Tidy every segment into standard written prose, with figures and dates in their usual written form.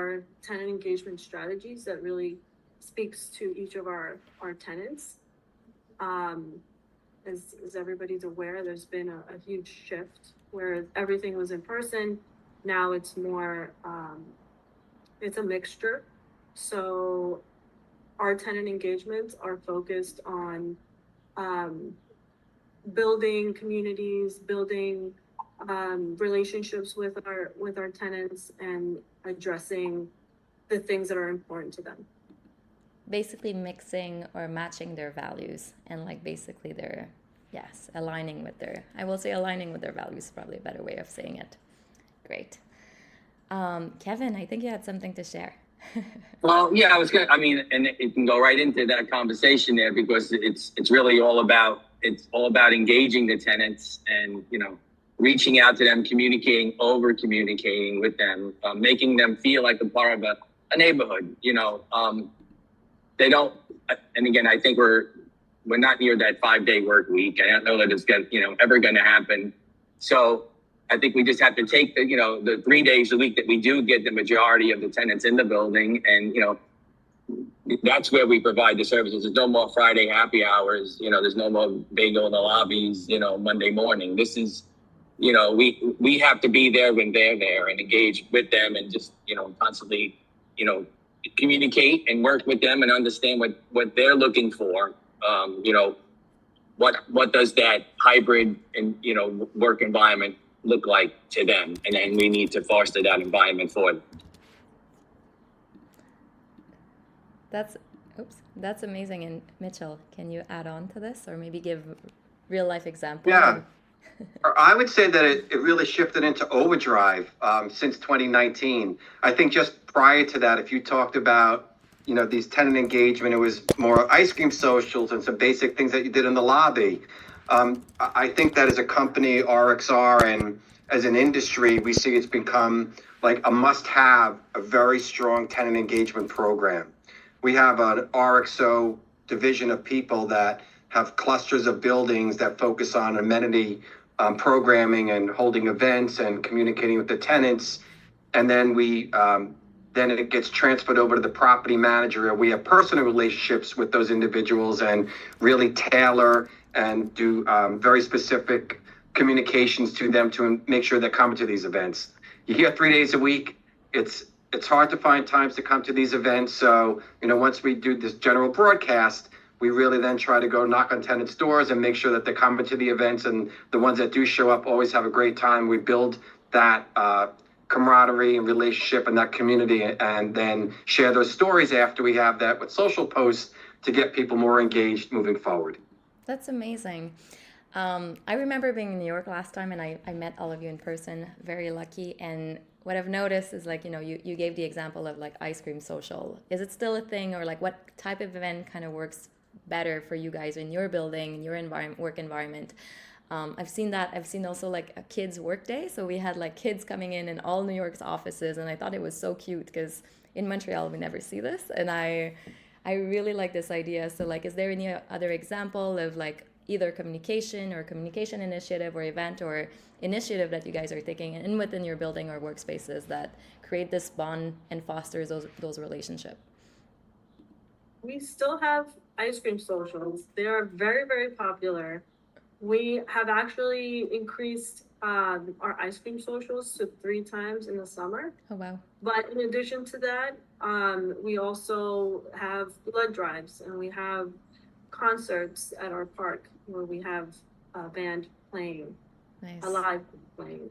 our tenant engagement strategies that really speaks to each of our tenants. As everybody's aware, there's been a huge shift where everything was in person. Now it's more, it's a mixture. So our tenant engagements are focused on building communities, building relationships with our tenants, and addressing the things that are important to them. Basically mixing or matching their values and like basically their, yes, aligning with their, I will say aligning with their values is probably a better way of saying it. Great. Kevin, I think you had something to share. Well, yeah, I was gonna. I mean, and it can go right into that conversation there because it's really all about engaging the tenants and reaching out to them, over communicating with them, making them feel like a part of a neighborhood. They don't. And again, I think we're not near that 5-day work week. I don't know that it's ever going to happen. So I think we just have to take the 3 days a week that we do get the majority of the tenants in the building, and that's where we provide the services. There's no more Friday happy hours. There's no more bagel in the lobbies. Monday morning. This is, we have to be there when they're there and engage with them and just constantly communicate and work with them and understand what they're looking for. What does that hybrid and work environment look like to them, and then we need to foster that environment for them. That's amazing. And Mitchell, can you add on to this or maybe give real life examples? Yeah. I would say that it really shifted into overdrive since 2019. I think just prior to that, if you talked about, these tenant engagement, it was more ice cream socials and some basic things that you did in the lobby. I think that as a company, RXR, and as an industry, we see it's become like a must-have, a very strong tenant engagement program. We have an RXO division of people that have clusters of buildings that focus on amenity programming and holding events and communicating with the tenants. And then then it gets transferred over to the property manager. We have personal relationships with those individuals and really tailor and do very specific communications to them to make sure they're coming to these events. You're here 3 days a week. It's hard to find times to come to these events. So, once we do this general broadcast, we really then try to go knock on tenants' doors and make sure that they're coming to the events, and the ones that do show up always have a great time. We build that camaraderie and relationship and that community, and then share those stories after we have that with social posts to get people more engaged moving forward. That's amazing. I remember being in New York last time, and I met all of you in person. Very lucky. And what I've noticed is you gave the example of ice cream social. Is it still a thing, or what type of event kind of works better for you guys in your building, in your work environment? I've seen that. I've seen also a kids work day. So we had kids coming in all New York's offices, and I thought it was so cute because in Montreal we never see this, and I really like this idea. So is there any other example of either communication initiative or event or initiative that you guys are taking in within your building or workspaces that create this bond and fosters those relationships? We still have ice cream socials. They are very, very popular. We have actually increased our ice cream socials to 3 times in the summer. Oh, wow. But in addition to that, we also have blood drives, and we have concerts at our park where we have a band playing, nice. A live playing.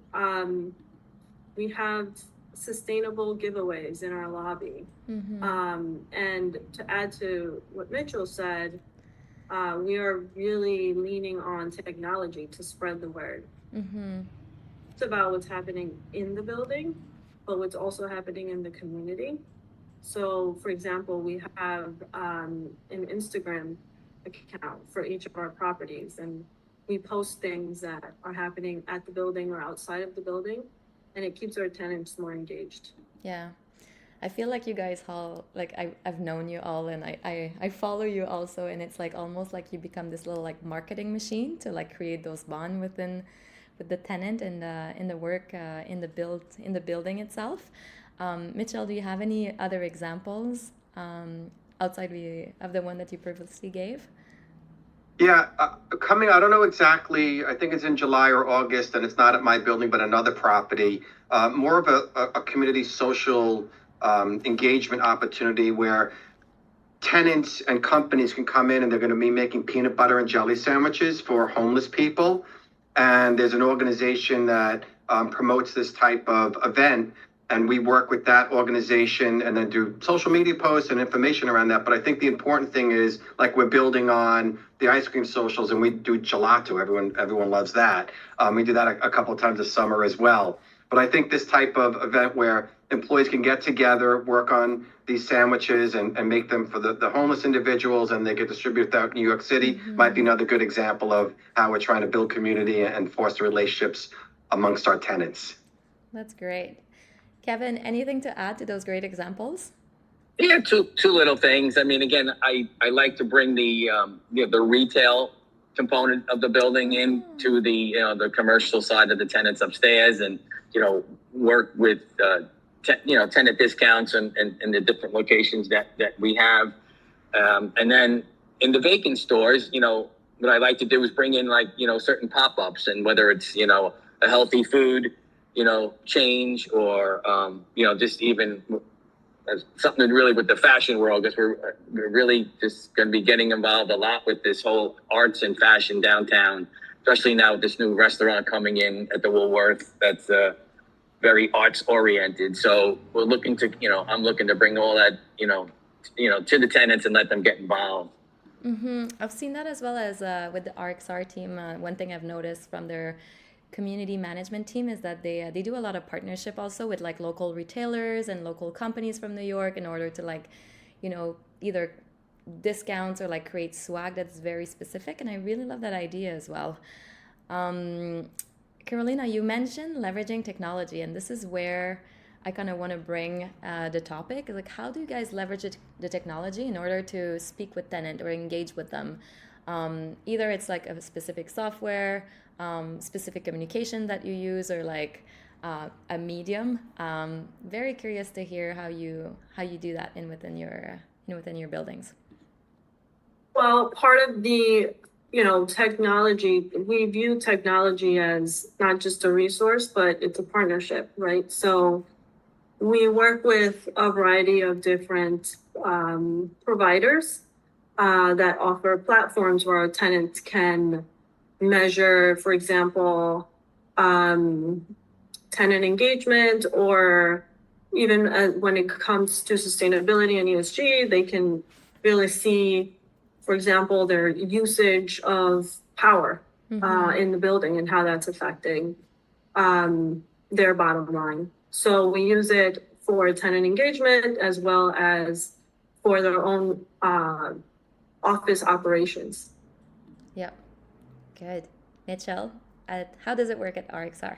We have sustainable giveaways in our lobby. Mm-hmm. And to add to what Mitchell said, we are really leaning on technology to spread the word. Mm-hmm. It's about what's happening in the building, but what's also happening in the community. So, for example, we have an Instagram account for each of our properties, and we post things that are happening at the building or outside of the building, and it keeps our tenants more engaged. Yeah. I feel like you guys all, I've known you all, and I follow you also, and it's almost like you become this little marketing machine to create those bonds with the tenant and in the work in the building itself. Mitchell, do you have any other examples outside of the one that you previously gave? Yeah, I don't know exactly, I think it's in July or August, and it's not at my building, but another property, more of a community social engagement opportunity where tenants and companies can come in and they're going to be making peanut butter and jelly sandwiches for homeless people. And there's an organization that promotes this type of event. And we work with that organization and then do social media posts and information around that. But I think the important thing is, like, we're building on the ice cream socials, and we do gelato. Everyone loves that. We do that a couple of times this summer as well. But I think this type of event where employees can get together, work on these sandwiches and make them for the homeless individuals, and they get distributed throughout New York City, might be another good example of how we're trying to build community and foster relationships amongst our tenants. That's great. Kevin, anything to add to those great examples? Yeah, two little things. I mean, again, I like to bring the retail component of the building into the commercial side of the tenants upstairs, and work with tenant discounts and the different locations that we have, and then in the vacant stores, what I like to do is bring in certain pop-ups, and whether it's a healthy food change, or just even something really with the fashion world, because we're really just going to be getting involved a lot with this whole arts and fashion downtown, especially now with this new restaurant coming in at the Woolworth that's very arts oriented. So we're looking to I'm looking to bring all that to the tenants and let them get involved. I've seen that as well as with the RXR team. One thing I've noticed from their community management team is that they do a lot of partnership also with local retailers and local companies from New York in order to either discounts or create swag that's very specific, and I really love that idea as well. Carolina, you mentioned leveraging technology, and this is where I kind of want to bring the topic. How do you guys leverage the technology in order to speak with tenant or engage with them? Either it's a specific software, specific communication that you use, or a medium. Very curious to hear how you do that within your buildings. Well, part of the technology, we view technology as not just a resource, but it's a partnership, right? So we work with a variety of different providers that offer platforms where our tenants can measure, for example, tenant engagement, or even when it comes to sustainability and ESG, they can really see, for example, their usage of power in the building and how that's affecting their bottom line. So we use it for tenant engagement as well as for their own office operations. Yep. Good. Mitchell, how does it work at RXR?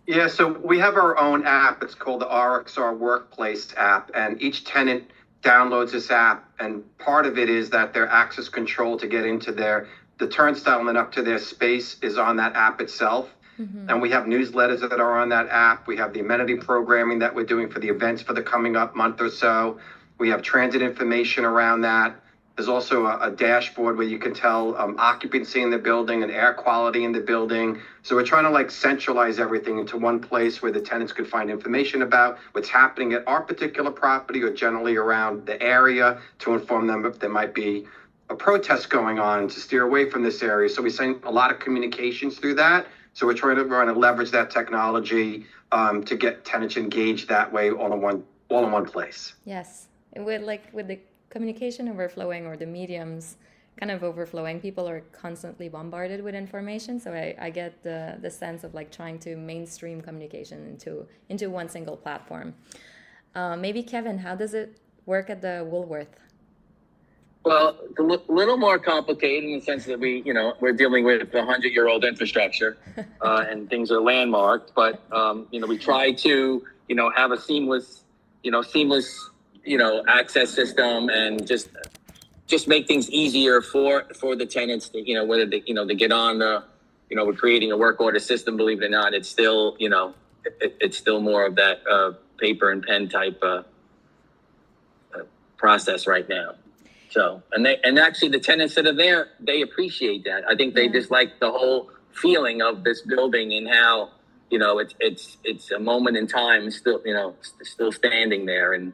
Yeah, so we have our own app. It's called the RXR Workplace app, and each tenant downloads this app, and part of it is that their access control to get into the turnstile and up to their space is on that app itself. And we have newsletters that are on that app. We have the amenity programming that we're doing for the events for the coming up month or so. We have transit information around that. There's also a dashboard where you can tell occupancy in the building and air quality in the building. So we're trying to centralize everything into one place where the tenants could find information about what's happening at our particular property or generally around the area, to inform them if there might be a protest going on, to steer away from this area. So we send a lot of communications through that. So we're trying to leverage that technology to get tenants engaged that way all in one place. Yes, with the communication overflowing, or the mediums kind of overflowing, people are constantly bombarded with information. So I get the sense of trying to mainstream communication into one single platform. Maybe Kevin, how does it work at the Woolworth? Well, it's a little more complicated in the sense that we're dealing with 100-year-old infrastructure, and things are landmarked. But we try to have a seamless access system, and just make things easier for the tenants to whether they to get on we're creating a work order system. Believe it or not, it's still it's still more of that paper and pen type process right now. So, and actually the tenants that are there, they appreciate that. I think they just like the whole feeling of this building and how, you know, it's a moment in time, still, you know, still standing there in,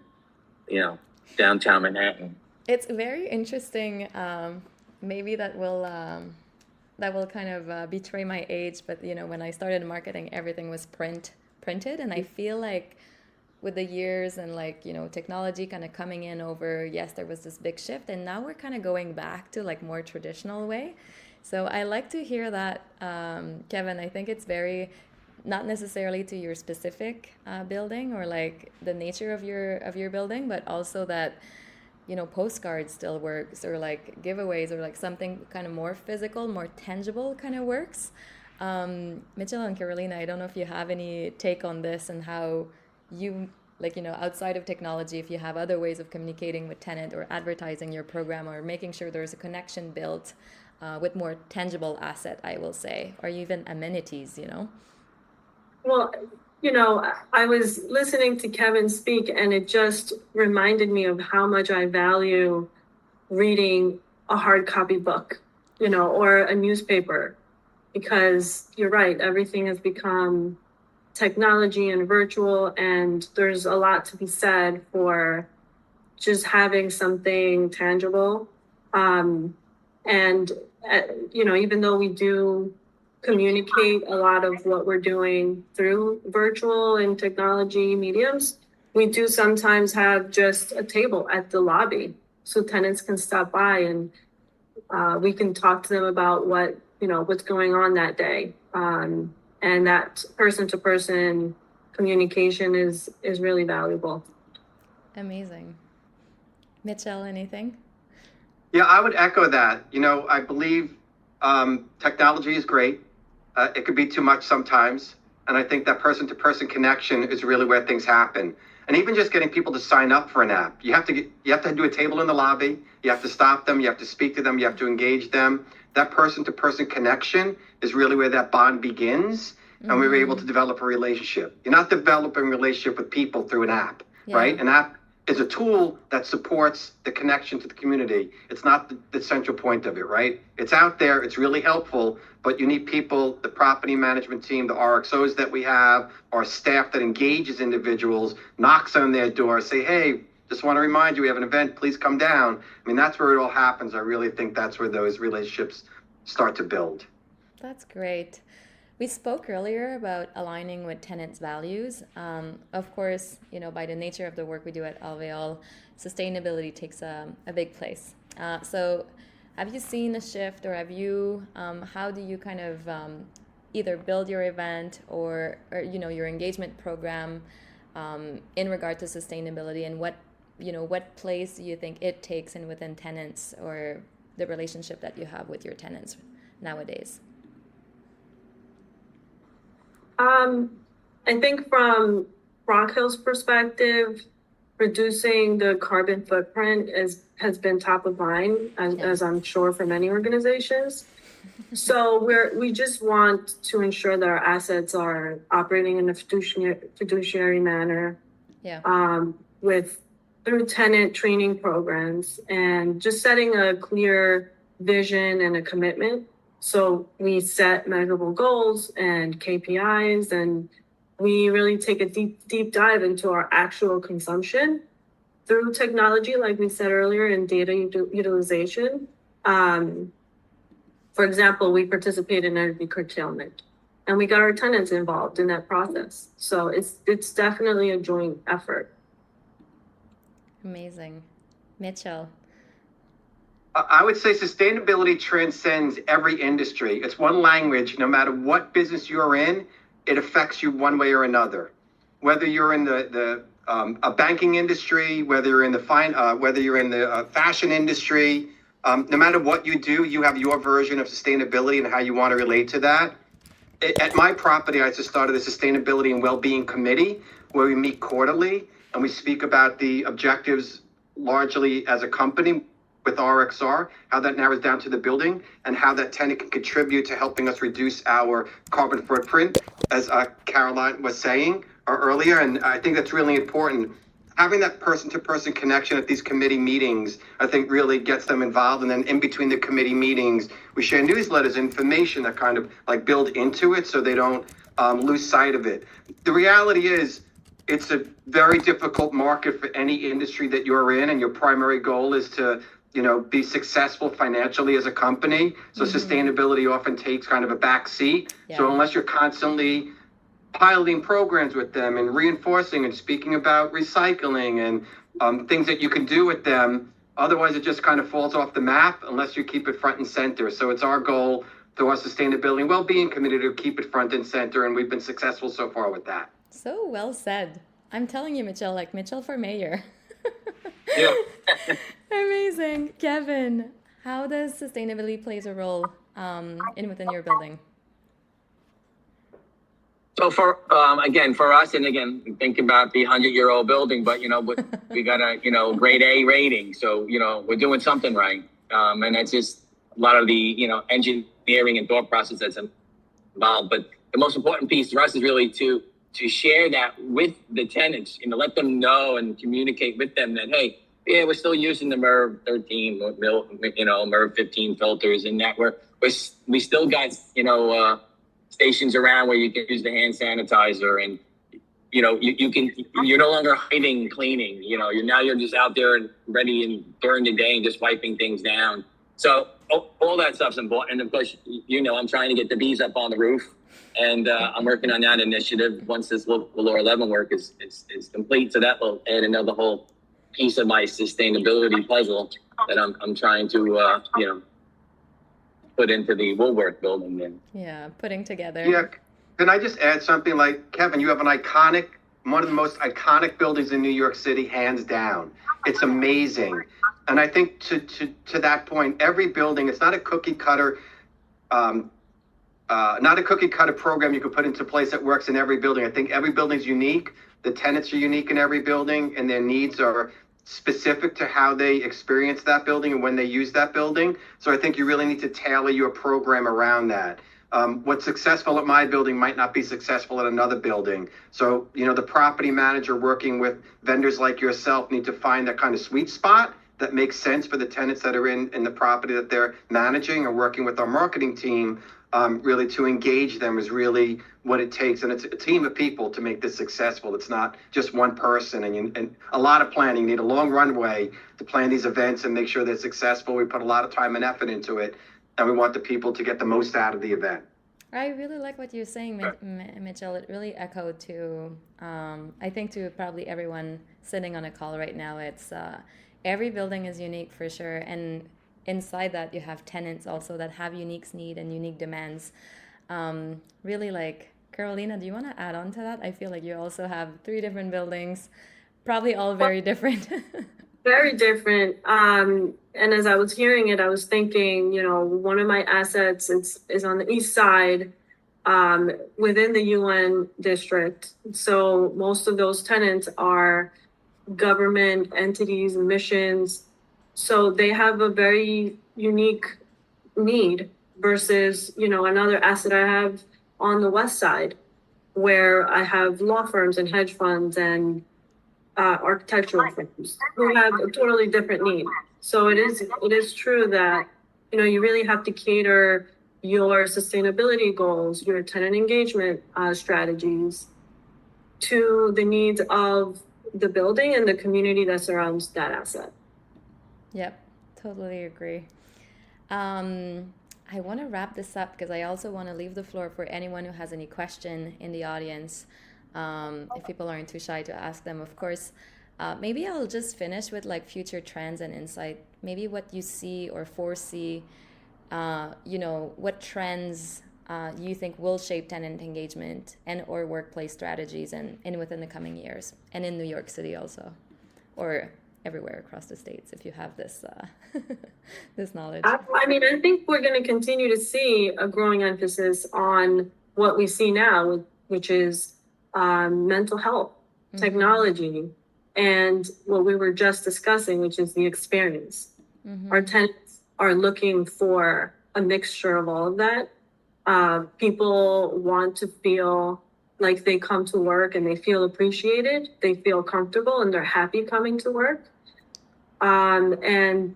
you know, downtown Manhattan. It's very interesting. Maybe that will kind of betray my age, but you know, when I started marketing, everything was printed, and I feel like with the years and like, you know, technology kind of coming in over, yes, there was this big shift, and now we're kind of going back to like more traditional way. So I like to hear that, Kevin. I think it's very, not necessarily to your specific building or like the nature of your building, but also that, you know, postcards still works, or like giveaways, or like something kind of more physical, more tangible kind of works. Mitchell and Carolina, I don't know if you have any take on this and how you, like, you know, outside of technology, if you have other ways of communicating with tenant or advertising your program or making sure there's a connection built with more tangible asset, I will say, or even amenities, you know? Well, you know, I was listening to Kevin speak, and it just reminded me of how much I value reading a hard copy book, you know, or a newspaper, because you're right, everything has become technology and virtual, and there's a lot to be said for just having something tangible. And, you know, even though we do communicate a lot of what we're doing through virtual and technology mediums, we do sometimes have just a table at the lobby so tenants can stop by, and we can talk to them about what, you know, what's going on that day. And that person to person communication is really valuable. Amazing. Mitchell, anything? Yeah, I would echo that. You know, I believe technology is great. It could be too much sometimes. And I think that person to person connection is really where things happen. And even just getting people to sign up for an app, you have to do a table in the lobby. You have to stop them. You have to speak to them. You have to engage them. That person to person connection is really where that bond begins. And we were able to develop a relationship. You're not developing a relationship with people through an app, right? An app is a tool that supports the connection to the community. It's not the central point of it, right? It's out there, it's really helpful, but you need people, the property management team, the RXOs that we have, our staff that engages individuals, knocks on their door, say, hey, just want to remind you, we have an event, please come down. I mean, that's where it all happens. I really think that's where those relationships start to build. That's great. We spoke earlier about aligning with tenants' values. Of course, you know, by the nature of the work we do at Alvéole, sustainability takes a big place. So have you seen a shift, or have you, how do you kind of either build your event or, you know, your engagement program in regard to sustainability, and what place do you think it takes in within tenants, or the relationship that you have with your tenants nowadays? I think from Rockhill's perspective, reducing the carbon footprint has been top of mind, as I'm sure for many organizations. So we just want to ensure that our assets are operating in a fiduciary manner, through tenant training programs, and just setting a clear vision and a commitment. So we set measurable goals and KPIs, and we really take a deep dive into our actual consumption through technology, like we said earlier, and data utilization. For example, we participate in energy curtailment, and we got our tenants involved in that process. So it's definitely a joint effort. Amazing. Mitchell. I would say sustainability transcends every industry. It's one language. No matter what business you're in, it affects you one way or another. Whether you're in a banking industry, whether you're in the fashion industry, no matter what you do, you have your version of sustainability and how you want to relate to that. At my property, I just started a sustainability and well-being committee where we meet quarterly and we speak about the objectives largely as a company with RXR, how that narrows down to the building, and how that tenant can contribute to helping us reduce our carbon footprint, as Caroline was saying, earlier, and I think that's really important. Having that person-to-person connection at these committee meetings, I think really gets them involved. And then in between the committee meetings, we share newsletters, information that kind of like build into it so they don't lose sight of it. The reality is it's a very difficult market for any industry that you're in, and your primary goal is to, be successful financially as a company. So sustainability often takes kind of a back seat. Yeah. So unless you're constantly piloting programs with them and reinforcing and speaking about recycling and things that you can do with them, otherwise it just kind of falls off the map unless you keep it front and center. So it's our goal through our sustainability and well-being committee to keep it front and center, and we've been successful so far with that. So well said. I'm telling you, Mitchell, like Mitchell for mayor. Yeah. Amazing. Kevin, how does sustainability plays a role within your building? So for us, and again, think about the 100-year-old building, but we got a grade A rating, so we're doing something right, and that's just a lot of the engineering and thought process that's involved. But the most important piece for us is really to share that with the tenants, let them know and communicate with them that, hey, yeah, we're still using the MERV 13, MERV 15 filters, and that we still got stations around where you can use the hand sanitizer, and you're no longer hiding cleaning. You're just out there and ready and during the day and just wiping things down. So all that stuff's important. And of course, I'm trying to get the bees up on the roof, and I'm working on that initiative once this local law 11 work is complete. So that will add another whole piece of my sustainability puzzle that I'm trying to put into the Woolworth building then. Yeah, putting together. Yeah. Can I just add something? Like, Kevin, you have one of the most iconic buildings in New York City, hands down. It's amazing. And I think to that point, every building, it's not a cookie cutter, program you can put into place that works in every building. I think every building's unique. The tenants are unique in every building, and their needs are specific to how they experience that building and when they use that building. So I think you really need to tailor your program around that. What's successful at my building might not be successful at another building. So, the property manager working with vendors like yourself need to find that kind of sweet spot that makes sense for the tenants that are in the property that they're managing, and working with our marketing team really to engage them is really what it takes. And it's a team of people to make this successful. It's not just one person, and a lot of planning. You need a long runway to plan these events and make sure they're successful. We put a lot of time and effort into it, and we want the people to get the most out of the event. I really like what you're saying, Mitchell. It really echoed to, I think, to probably everyone sitting on a call right now. It's every building is unique for sure, and inside that you have tenants also that have unique needs and unique demands. Really, like, Carolina, do you want to add on to that? I feel like you also have 3 different buildings, probably all very different. Very different. And as I was hearing it, I was thinking, one of my assets is on the east side within the UN district. So most of those tenants are government entities and missions. So they have a very unique need versus, another asset I have on the west side, where I have law firms and hedge funds and architectural firms who have a totally different need. So it is true that, you really have to cater your sustainability goals, your tenant engagement strategies to the needs of the building and the community that surrounds that asset. Yep, totally agree. I want to wrap this up because I also want to leave the floor for anyone who has any question in the audience. If people aren't too shy to ask them, of course. Maybe I'll just finish with like future trends and insight. Maybe what you see or foresee, what trends you think will shape tenant engagement and or workplace strategies and within the coming years, and in New York City also, or everywhere across the States, if you have this this knowledge. I think we're going to continue to see a growing emphasis on what we see now, which is mental health, technology, and what we were just discussing, which is the experience. Our tenants are looking for a mixture of all of that. People want to feel like they come to work and they feel appreciated, they feel comfortable, and they're happy coming to work. And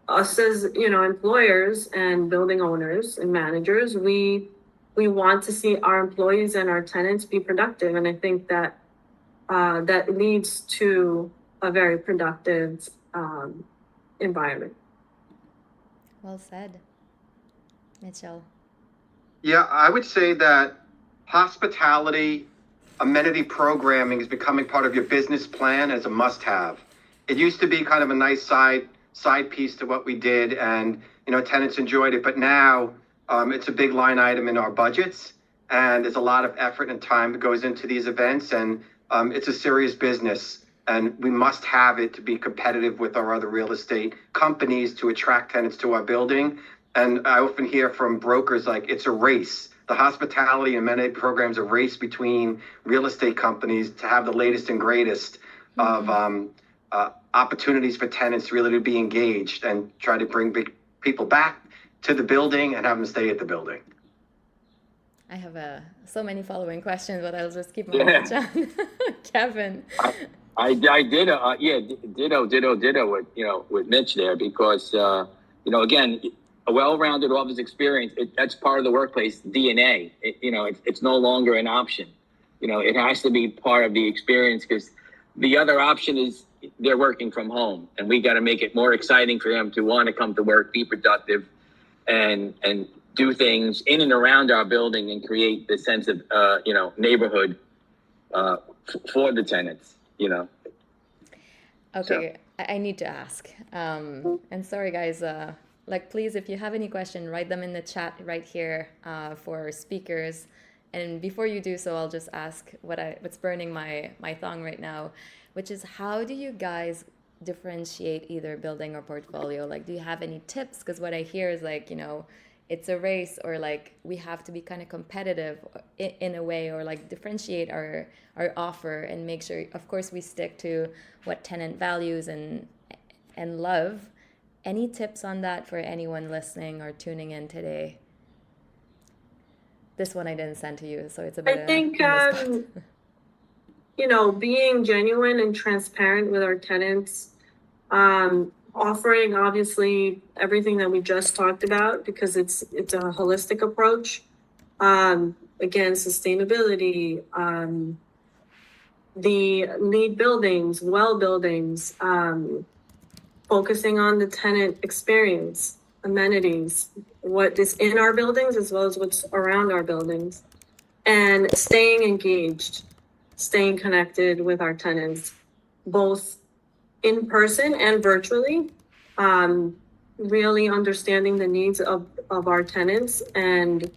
us as, you know, employers and building owners and managers, we want to see our employees and our tenants be productive. And I think that that leads to a very productive environment. Well said. Mitchell. Yeah, I would say that hospitality amenity programming is becoming part of your business plan as a must-have. It used to be kind of a nice side piece to what we did, and you know, tenants enjoyed it. But now it's a big line item in our budgets, and there's a lot of effort and time that goes into these events, and it's a serious business, and we must have it to be competitive with our other real estate companies to attract tenants to our building. And I often hear from brokers like it's a race. The hospitality and amenity program's a race between real estate companies to have the latest and greatest of opportunities for tenants really to be engaged and try to bring people back to the building and have them stay at the building. I have so many following questions, but I'll just keep my mouth shut. Kevin. I did ditto with Mitch there, because again, a well-rounded office experience, that's part of the workplace DNA. It's no longer an option. It has to be part of the experience, because the other option is they're working from home, and we got to make it more exciting for them to want to come to work, be productive, and do things in and around our building and create the sense of neighborhood for the tenants. Okay, so I need to ask, and sorry guys, please, if you have any question, write them in the chat right here for our speakers. And before you do so, I'll just ask what's burning my thumb right now, which is, how do you guys differentiate either building or portfolio? Like, do you have any tips? Because what I hear is it's a race, or we have to be kind of competitive in a way, or differentiate our offer and make sure, of course, we stick to what tenant values and love. Any tips on that for anyone listening or tuning in today? This one I didn't send to you, so it's a bit. I think being genuine and transparent with our tenants, offering obviously everything that we just talked about, because it's a holistic approach. Again, sustainability, the LEED buildings, well buildings, focusing on the tenant experience, amenities, what is in our buildings as well as what's around our buildings, and staying engaged, staying connected with our tenants, both in person and virtually, really understanding the needs of our tenants and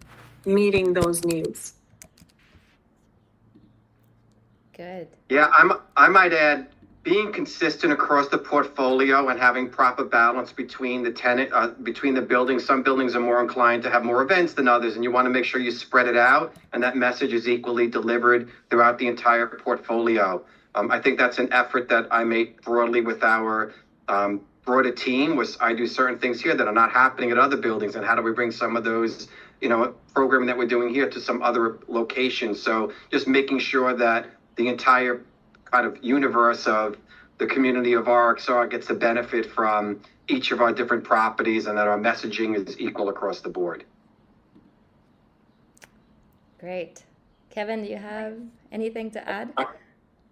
meeting those needs. Good. Yeah, I might add, being consistent across the portfolio and having proper balance between between the buildings. Some buildings are more inclined to have more events than others, and you want to make sure you spread it out and that message is equally delivered throughout the entire portfolio. I think that's an effort that I make broadly with our broader team, was I do certain things here that are not happening at other buildings, and how do we bring some of those, programming that we're doing here to some other locations. So just making sure that the entire kind of universe of the community of RXR gets the benefit from each of our different properties, and that our messaging is equal across the board. Great. Kevin, do you have anything to add?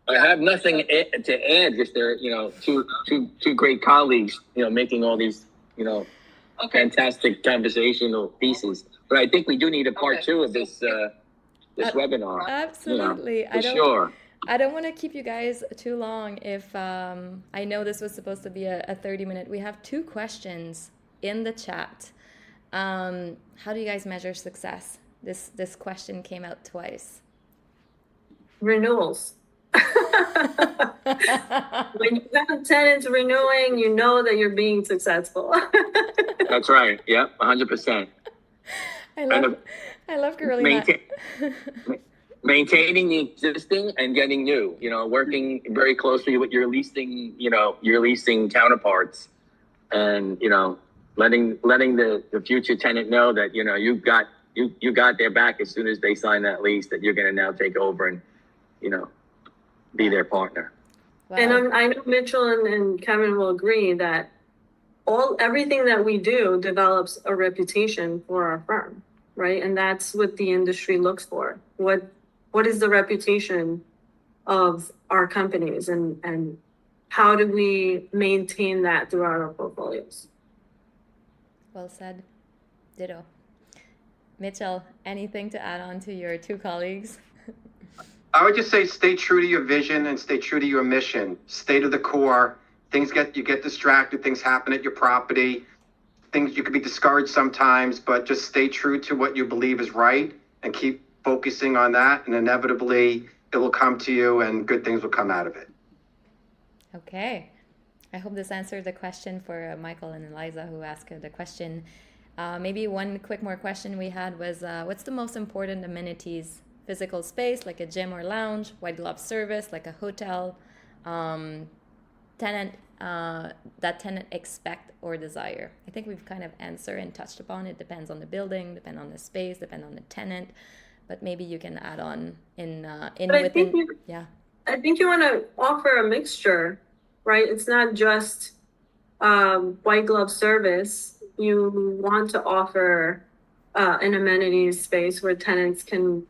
I have nothing to add, just there, two great colleagues, making all these, fantastic conversational pieces. But I think we do need a part two of this webinar. Absolutely. Sure. I don't want to keep you guys too long. If I know this was supposed to be a 30-minute. We have 2 questions in the chat. How do you guys measure success? This question came out twice. Renewals. When you have tenants renewing, you know that you're being successful. That's right. Yep, 100%. I love Carolina. Maintaining the existing and getting new, working very closely with your leasing counterparts, and, letting the future tenant know that, you've got you got their back as soon as they sign that lease, that you're going to now take over and, be their partner. Wow. And I know Mitchell and Kevin will agree that everything that we do develops a reputation for our firm, right? And that's what the industry looks for. What is the reputation of our companies, and how do we maintain that throughout our portfolios? Well said. Ditto. Mitchell, anything to add on to your two colleagues? I would just say stay true to your vision and stay true to your mission. Stay to the core. You get distracted, things happen at your property. You could be discouraged sometimes, but just stay true to what you believe is right and keep focusing on that, and inevitably it will come to you and good things will come out of it. Okay. I hope this answered the question for Michael and Eliza, who asked the question. Maybe one quick more question we had was, what's the most important amenities? Physical space, like a gym or lounge, white glove service, like a hotel, tenant, that tenant expect or desire. I think we've kind of answered and touched upon it. Depends on the building, depend on the space, depend on the tenant, but maybe you can add on I think you want to offer a mixture, right? It's not just white glove service. You want to offer an amenities space where tenants can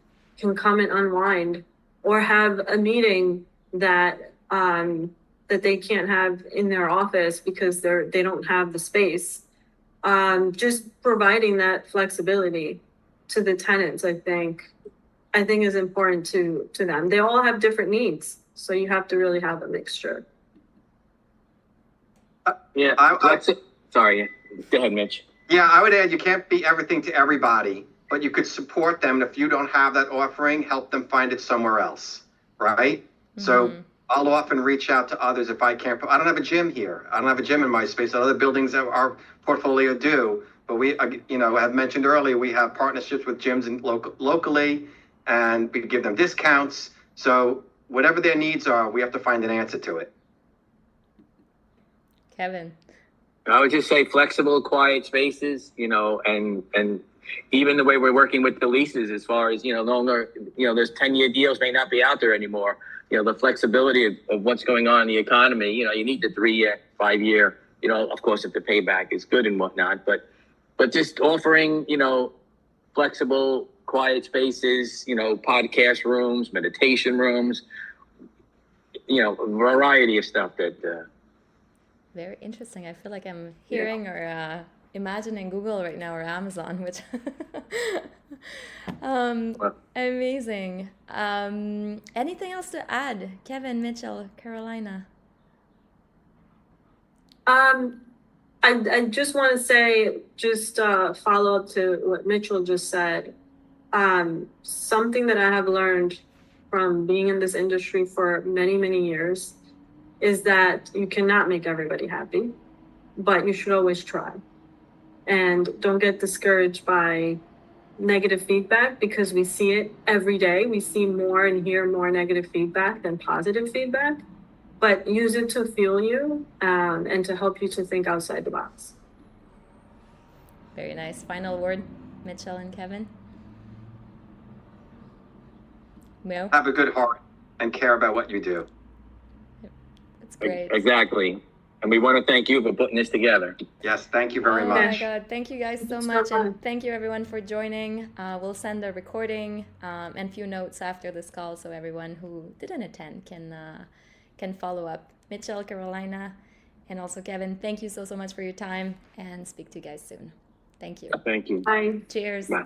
come and unwind, or have a meeting that they can't have in their office because they don't have the space. Just providing that flexibility to the tenants, I think is important to them. They all have different needs, so you have to really have a mixture. Sorry, go ahead, Mitch. Yeah, I would add, you can't be everything to everybody, but you could support them. And if you don't have that offering, help them find it somewhere else, right? Mm-hmm. So I'll often reach out to others if I can't. I don't have a gym here. I don't have a gym in my space. Other buildings that our portfolio do. But we, have mentioned earlier, we have partnerships with gyms locally, and we give them discounts. So whatever their needs are, we have to find an answer to it. Kevin. I would just say flexible, quiet spaces, and even the way we're working with the leases, as far as, no longer, there's 10-year deals may not be out there anymore. The flexibility of what's going on in the economy, you need the 3-year, 5-year, of course, if the payback is good and whatnot, but just offering, flexible, quiet spaces, podcast rooms, meditation rooms, a variety of stuff that, very interesting. I feel like I'm hearing or imagining Google right now, or Amazon, which amazing. Anything else to add, Kevin, Mitchell, Carolina? I just want to say, follow up to what Mitchell just said. Something that I have learned from being in this industry for many, many years is that you cannot make everybody happy, but you should always try. And don't get discouraged by negative feedback, because we see it every day. We see more and hear more negative feedback than positive feedback, but use it to fuel you and to help you to think outside the box. Very nice. Final word, Mitchell and Kevin? No? Have a good heart and care about what you do. That's great. Exactly. And we want to thank you for putting this together. Yes, thank you very much. Oh my God, thank you guys so much, and thank you everyone for joining. We'll send a recording and few notes after this call, so everyone who didn't attend can follow up. Mitchell, Carolina, and also Kevin, thank you so much for your time, and speak to you guys soon. Thank you. Thank you. Bye. Cheers. Bye.